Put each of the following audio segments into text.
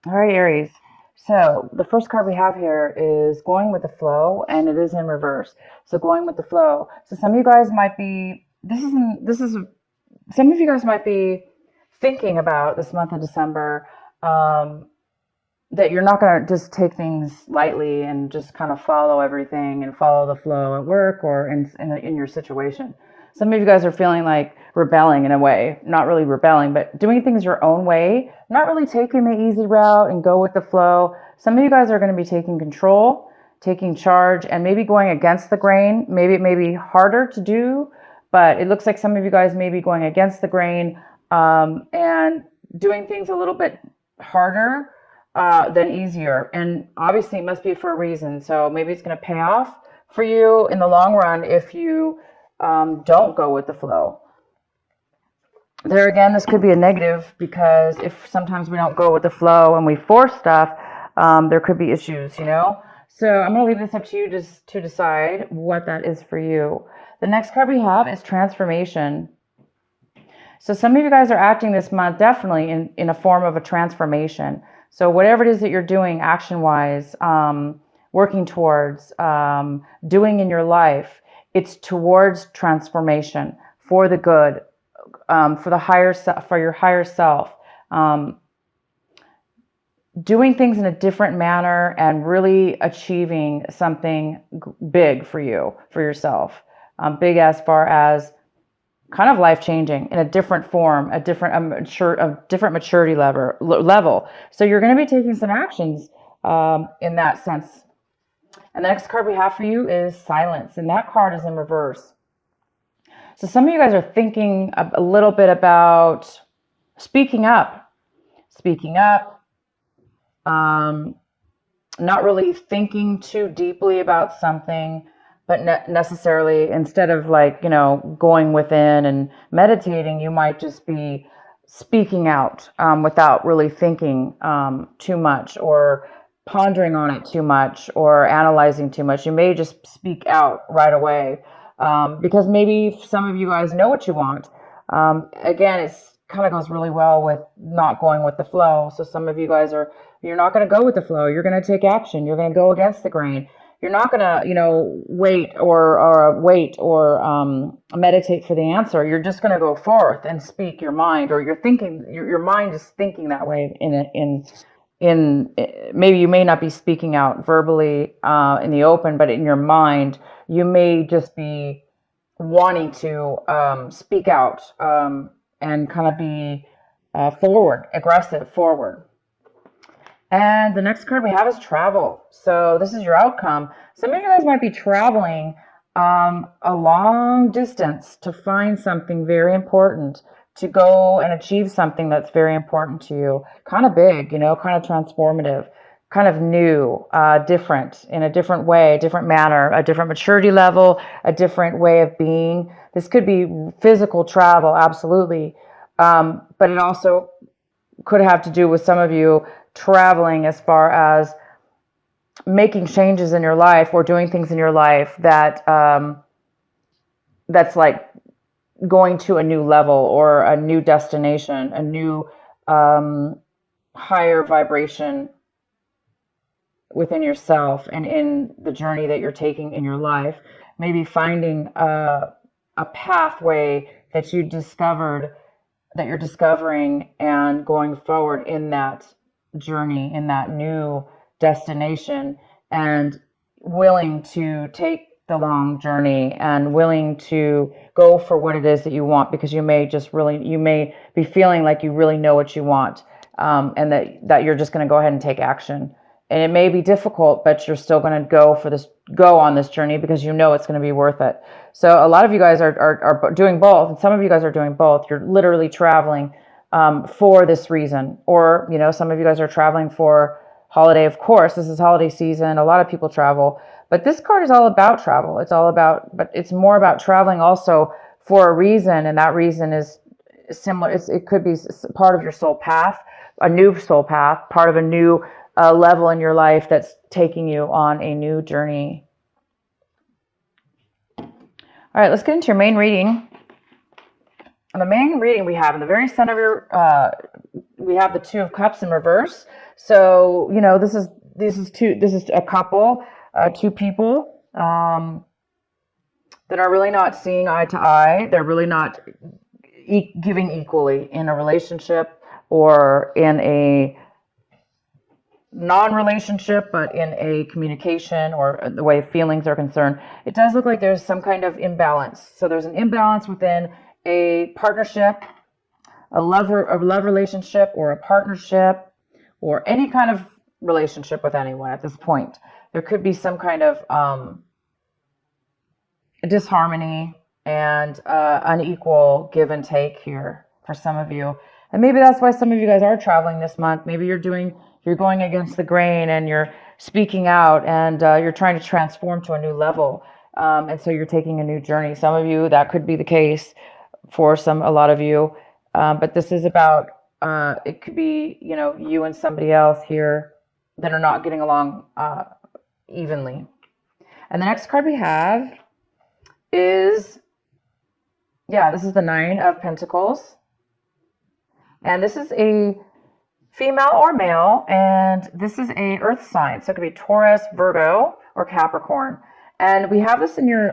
All right, Aries. So the first card we have here is going with the flow, and it is in reverse. So going with the flow. So some of you guys might be. Some of you guys might be thinking about this month of December. Um, that you're not going to just take things lightly and just kind of follow everything and follow the flow at work or in your situation. Some of you guys are feeling like rebelling in a way, not really rebelling, but doing things your own way, not really taking the easy route and go with the flow. Some of you guys are going to be taking control, taking charge, and maybe going against the grain. Maybe it may be harder to do, but it looks like some of you guys may be going against the grain and doing things a little bit harder than easier. And obviously, it must be for a reason. So maybe it's going to pay off for you in the long run if you don't go with the flow. There again, this could be a negative because if sometimes we don't go with the flow and we force stuff, there could be issues, you know? So I'm going to leave this up to you just to decide what that is for you. The next card we have is transformation. So some of you guys are acting this month definitely in a form of a transformation. So whatever it is that you're doing action-wise, working towards, doing in your life, it's towards transformation for the good, for the higher self, for your higher self. Doing things in a different manner and really achieving something big for you, for yourself. Big as far as kind of life changing in a different form, a different maturity level. So you're going to be taking some actions in that sense. And the next card we have for you is silence, and that card is in reverse. So some of you guys are thinking a little bit about speaking up, speaking up, not really thinking too deeply about something, but necessarily instead of like, going within and meditating, you might just be speaking out without really thinking too much or pondering on it too much or analyzing too much. You may just speak out right away because maybe some of you guys know what you want. Again, it's kind of goes really well with not going with the flow. So some of you guys you're not going to go with the flow. You're going to take action. You're going to go against the grain. You're not going to, wait or meditate for the answer. You're just going to go forth and speak your mind, or you're thinking, your mind is thinking that way in maybe you may not be speaking out verbally in the open, but in your mind, you may just be wanting to speak out and kind of be aggressive forward. And the next card we have is travel. So this is your outcome. Some of you guys might be traveling a long distance to find something very important, to go and achieve something that's very important to you. Kind of big, kind of transformative, kind of new, different, in a different way, a different manner, a different maturity level, a different way of being. This could be physical travel, absolutely. But it also could have to do with some of you traveling as far as making changes in your life or doing things in your life that's like going to a new level or a new destination, a new higher vibration within yourself and in the journey that you're taking in your life. Maybe finding a pathway that you discovered, that you're discovering, and going forward in that journey, in that new destination, and willing to take the long journey and willing to go for what it is that you want, because you may be feeling like you really know what you want, and that you're just going to go ahead and take action. And it may be difficult, but you're still going to go on this journey because you know it's going to be worth it. So a lot of you guys are doing both, and some of you guys are doing both. You're literally traveling for this reason, or some of you guys are traveling for holiday. Of course, this is holiday season. A lot of people travel, but this card is all about travel. But it's more about traveling also for a reason, and that reason is similar. It could be part of your soul path, a new soul path, part of a new level in your life that's taking you on a new journey. All right, let's get into your main reading. On the main reading we have in the very center of your, we have the Two of Cups in reverse. So, you know, this is a couple, two people, that are really not seeing eye to eye. They're really not giving equally in a relationship or in a non-relationship, but in a communication or the way feelings are concerned. It does look like there's some kind of imbalance. So there's an imbalance within a partnership, a love relationship, or a partnership, or any kind of relationship with anyone at this point. There could be some kind of disharmony and unequal give and take here for some of you. And maybe that's why some of you guys are traveling this month. Maybe you're going against the grain and you're speaking out and you're trying to transform to a new level. And so you're taking a new journey. Some of you, that could be the case for a lot of you. But this is about, it could be, you know, you and somebody else here that are not getting along evenly. And the next card we have is, this is the Nine of Pentacles. And this is a female or male, and this is a earth sign. So it could be Taurus, Virgo, or Capricorn. And we have this in your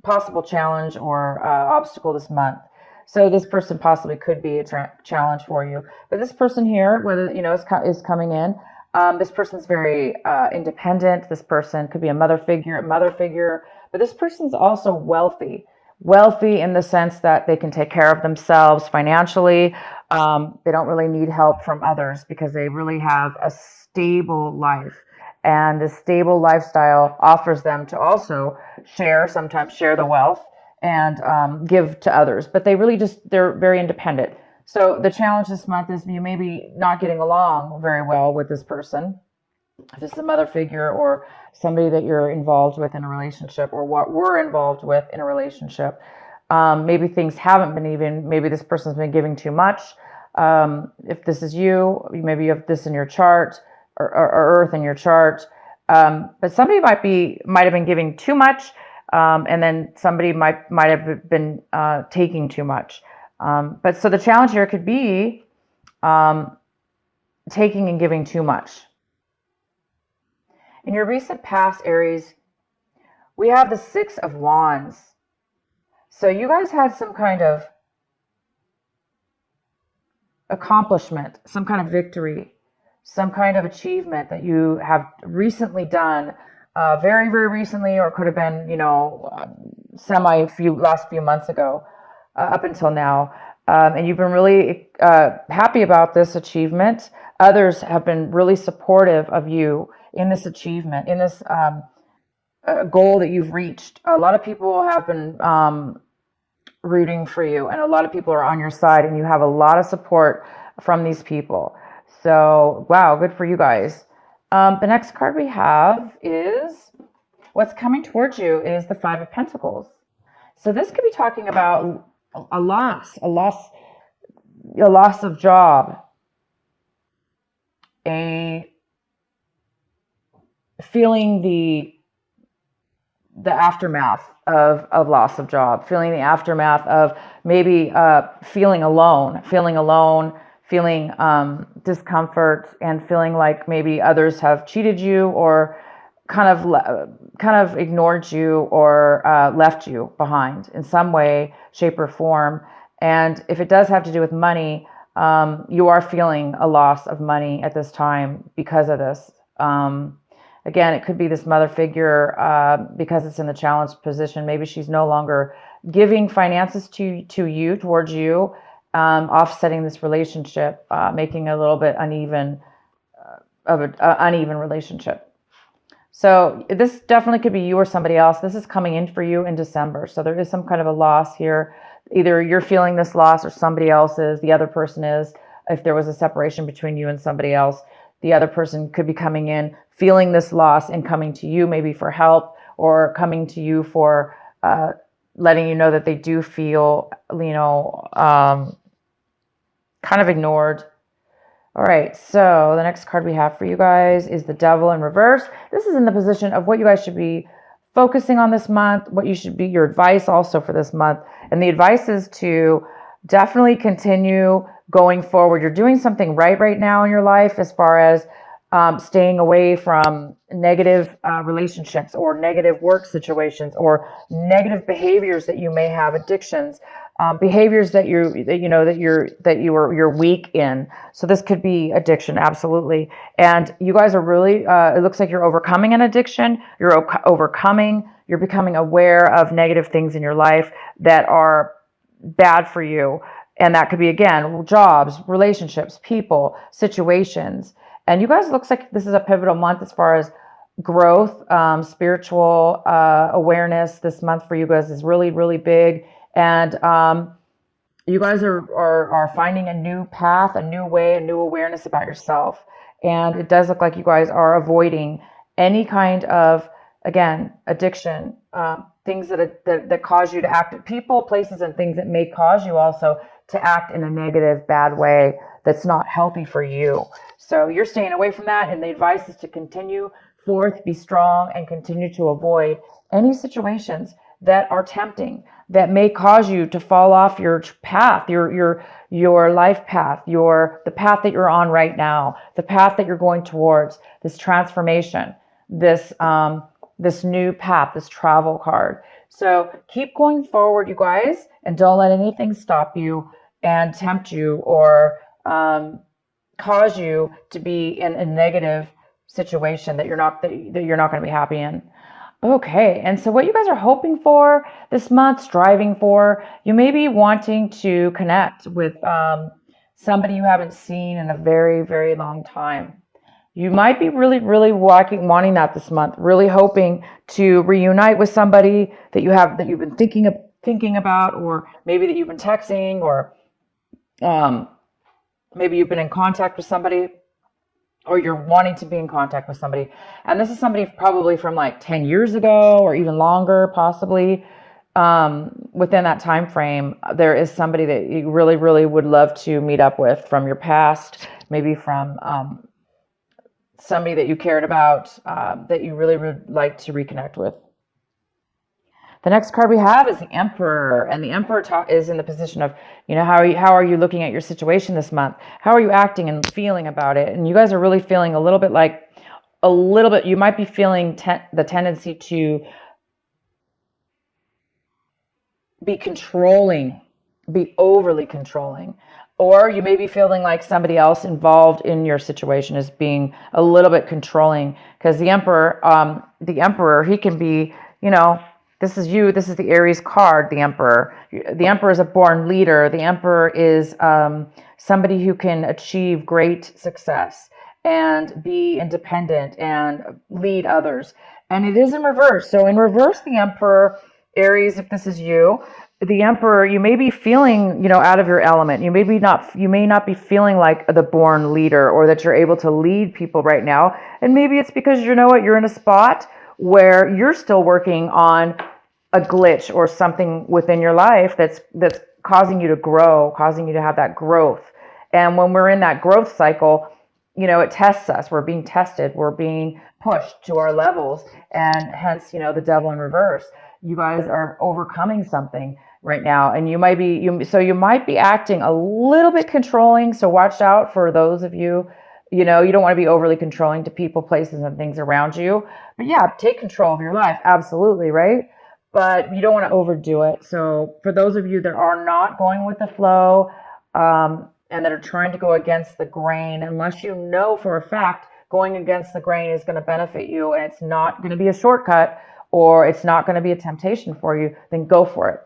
possible challenge or obstacle this month. So this person possibly could be a challenge for you. But this person here, whether, you know, is coming in, this person's very independent. This person could be a mother figure, but this person's also wealthy in the sense that they can take care of themselves financially. They don't really need help from others because they really have a stable life. And the stable lifestyle offers them to also sometimes share the wealth and give to others. But they're very independent. So the challenge this month is you may be not getting along very well with this person. If it's a mother figure or somebody that you're involved with in a relationship, or what we're involved with in a relationship, maybe things haven't been even. Maybe this person's been giving too much. If this is you, maybe you have this in your chart or Earth in your chart. But somebody might have been giving too much, and then somebody might have been taking too much. But so the challenge here could be taking and giving too much. In your recent past, Aries, we have the Six of Wands. So you guys had some kind of accomplishment, some kind of victory, some kind of achievement that you have recently done, very, very recently, or could have been, you know, last few months ago, up until now. And you've been really happy about this achievement. Others have been really supportive of you in this achievement, in this goal that you've reached. A lot of people have been rooting for you, and a lot of people are on your side, and you have a lot of support from these people. So, wow, good for you guys. The next card we have is, what's coming towards you is the Five of Pentacles. So this could be talking about a loss of job, feeling the aftermath of loss of job, feeling the aftermath of maybe feeling alone, feeling discomfort, and feeling like maybe others have cheated you or kind of ignored you or left you behind in some way, shape, or form. And if it does have to do with money, you are feeling a loss of money at this time because of this. Again, it could be this mother figure because it's in the challenged position. Maybe she's no longer giving finances towards you, offsetting this relationship, making a little bit uneven relationship. So this definitely could be you or somebody else. This is coming in for you in December. So there is some kind of a loss here. Either you're feeling this loss or somebody else is, the other person is. If there was a separation between you and somebody else, the other person could be coming in, feeling this loss and coming to you maybe for help, or coming to you for letting you know that they do feel, kind of ignored. All right, so the next card we have for you guys is the Devil in reverse. This is in the position of what you guys should be focusing on this month, what you should be, your advice also for this month. And the advice is to definitely continue going forward. You're doing something right now in your life as far as staying away from negative relationships or negative work situations or negative behaviors that you may have, addictions, behaviors that you're weak in. So this could be addiction, absolutely. And you guys are really, it looks like you're overcoming an addiction. You're becoming aware of negative things in your life that are bad for you. And that could be, again, jobs, relationships, people, situations. And you guys, looks like this is a pivotal month as far as growth, spiritual awareness. This month for you guys is really, really big. And you guys are finding a new path, a new way, a new awareness about yourself. And it does look like you guys are avoiding any kind of, again, addiction, things that cause you to act, people, places, and things that may cause you also to act in a negative, bad way that's not healthy for you. So you're staying away from that, and the advice is to continue forth, be strong, and continue to avoid any situations that are tempting, that may cause you to fall off your path, your life path, the path that you're on right now, the path that you're going towards, this transformation, this new path, this travel card. So keep going forward, you guys, and don't let anything stop you and tempt you or cause you to be in a negative situation that you're not going to be happy in. Okay, and so what you guys are hoping for this month, striving for, you may be wanting to connect with somebody you haven't seen in a very, very long time. You might be really, really wanting that this month, really hoping to reunite with somebody that you've been thinking about, or maybe that you've been texting, or maybe you've been in contact with somebody, or you're wanting to be in contact with somebody. And this is somebody probably from like 10 years ago or even longer, possibly. Within that time frame, there is somebody that you really, really would love to meet up with from your past, maybe from somebody that you cared about, that you really would like to reconnect with. The next card we have is the Emperor, and the Emperor is in the position of, how are you looking at your situation this month? How are you acting and feeling about it? And you guys are really feeling you might be feeling the tendency to be controlling, be overly controlling. Or you may be feeling like somebody else involved in your situation is being a little bit controlling, because the Emperor, he can be, this is you. This is the Aries card, the Emperor. The Emperor is a born leader. The Emperor is somebody who can achieve great success and be independent and lead others. And it is in reverse. So in reverse, the Emperor, Aries, if this is you, the Emperor, you may be feeling, out of your element. You may not be feeling like the born leader, or that you're able to lead people right now. And maybe it's because you're in a spot where you're still working on a glitch or something within your life that's causing you to grow, causing you to have that growth. And when we're in that growth cycle, it tests us. We're being tested. We're being pushed to our levels, and hence, the devil in reverse. You guys are overcoming something right now, and you might be acting a little bit controlling. So watch out for those of you. You don't want to be overly controlling to people, places, and things around you. But yeah, take control of your life, absolutely, right? But you don't want to overdo it. So for those of you that are not going with the flow, and that are trying to go against the grain, unless you know for a fact going against the grain is going to benefit you, and it's not going to be a shortcut, or it's not going to be a temptation for you, then go for it.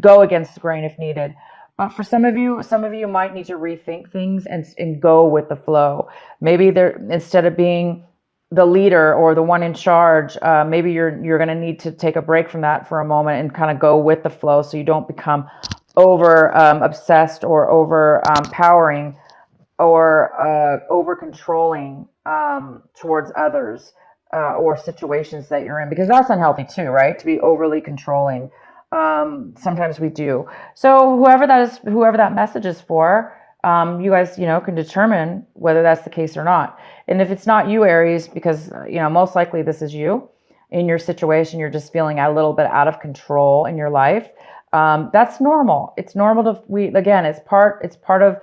Go against the grain if needed. But for some of you might need to rethink things and go with the flow. Maybe instead of being the leader or the one in charge, maybe you're going to need to take a break from that for a moment and kind of go with the flow, so you don't become over obsessed or over powering or over controlling towards others or situations that you're in, because that's unhealthy too, right? To be overly controlling. Sometimes we do. So whoever that message is for, you guys, can determine whether that's the case or not. And if it's not you, Aries, because, most likely this is you, in your situation, you're just feeling a little bit out of control in your life. That's normal. It's normal again, it's part of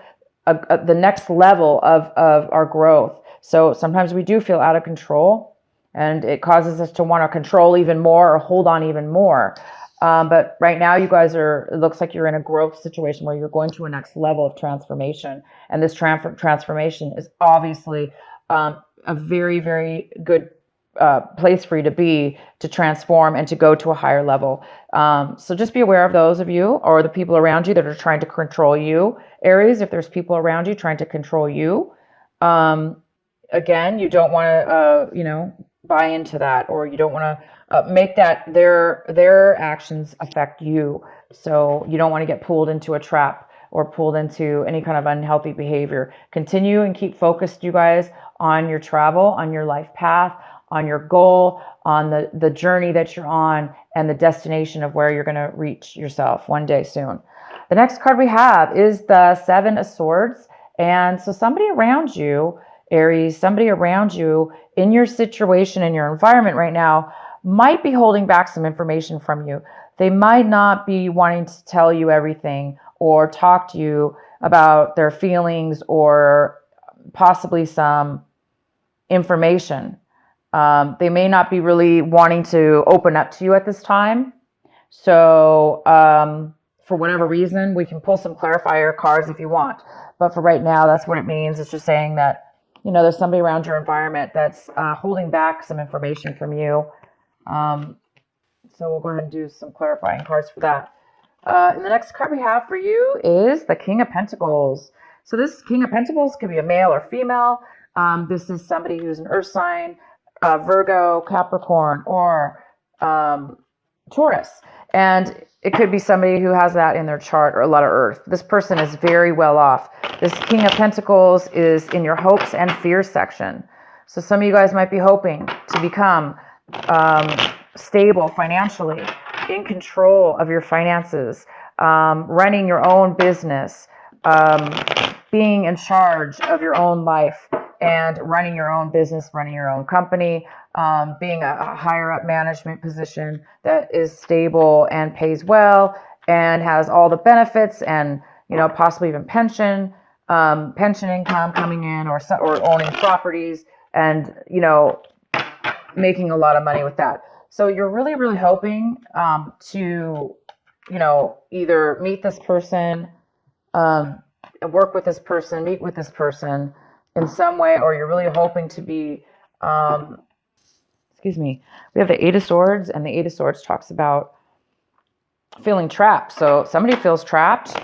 the next level of our growth. So sometimes we do feel out of control, and it causes us to want to control even more or hold on even more. But right now, you guys it looks like you're in a growth situation where you're going to a next level of transformation. And this transformation is obviously a very, very good place for you to be, to transform and to go to a higher level. So just be aware of those of you or the people around you that are trying to control you. Aries, if there's people around you trying to control you, again, you don't want to, buy into that, or you don't want to make that their actions affect you. So you don't want to get pulled into a trap or pulled into any kind of unhealthy behavior. Continue and keep focused, you guys, on your travel, on your life path, on your goal, on the journey that you're on, and the destination of where you're going to reach yourself one day soon. The next card we have is the Seven of Swords. And so somebody around you, Aries, somebody around you in your situation, in your environment right now, might be holding back some information from you. They might not be wanting to tell you everything or talk to you about their feelings or possibly some information. They may not be really wanting to open up to you at this time. So for whatever reason, we can pull some clarifier cards if you want. But for right now, that's what it means. It's just saying that, there's somebody around your environment that's holding back some information from you. So we'll go ahead and do some clarifying cards for that. And the next card we have for you is the King of Pentacles. So this King of Pentacles could be a male or female. This is somebody who's an earth sign, Virgo, Capricorn, or Taurus. And it could be somebody who has that in their chart, or a lot of earth. This person is very well off. This King of Pentacles is in your hopes and fears section. So some of you guys might be hoping to become stable financially, in control of your finances, running your own business, being in charge of your own life and running your own business, running your own company, being a higher up management position that is stable and pays well and has all the benefits and, possibly even pension income coming in, or owning properties and, making a lot of money with that. So you're really, really hoping to, either meet this person, work with this person, meet with this person in some way, or you're really hoping to be, we have the Eight of Swords, and the Eight of Swords talks about feeling trapped. So somebody feels trapped.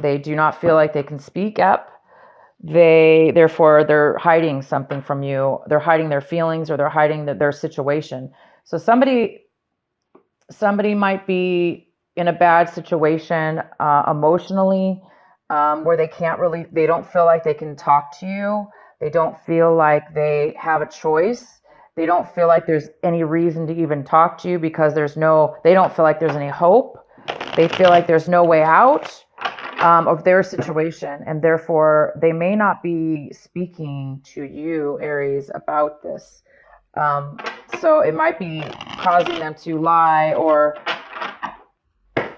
They do not feel like they can speak up. Therefore, they're hiding something from you. They're hiding their feelings, or they're hiding their situation. So somebody might be in a bad situation emotionally, where they don't feel like they can talk to you. They don't feel like they have a choice. They don't feel like there's any reason to even talk to you because they don't feel like there's any hope. They feel like there's no way out of their situation, and therefore they may not be speaking to you, Aries, about this. So it might be causing them to lie or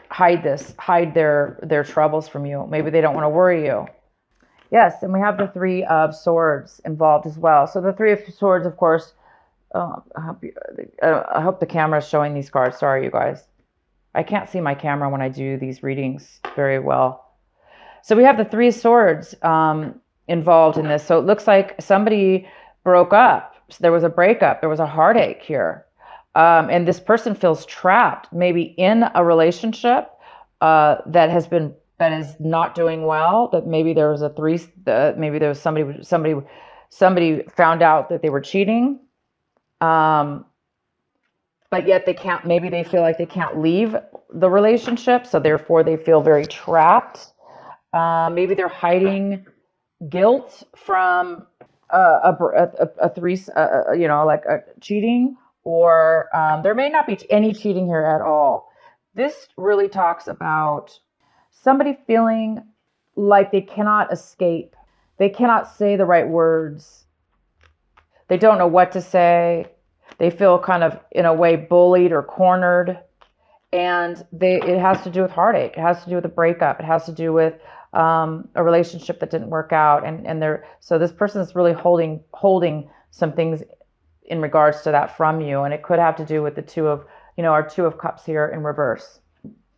hide their troubles from you. Maybe they don't want to worry you. Yes, and we have the Three of Swords involved as well. So the Three of Swords, of course, I hope the camera is showing these cards. Sorry, you guys. I can't see my camera when I do these readings very well. So we have the Three of Swords involved in this. So it looks like somebody broke up. So there was a breakup. There was a heartache here. And this person feels trapped, maybe in a relationship that is not doing well. That maybe there was maybe there was somebody found out that they were cheating. But yet maybe they feel like they can't leave the relationship. So therefore they feel very trapped. Maybe they're hiding guilt from cheating, or there may not be any cheating here at all. This really talks about somebody feeling like they cannot escape. They cannot say the right words. They don't know what to say. They feel kind of, in a way, bullied or cornered. And it has to do with heartache. It has to do with a breakup. It has to do with a relationship that didn't work out. So this person is really holding some things in regards to that from you. And it could have to do with the our Two of Cups here in reverse.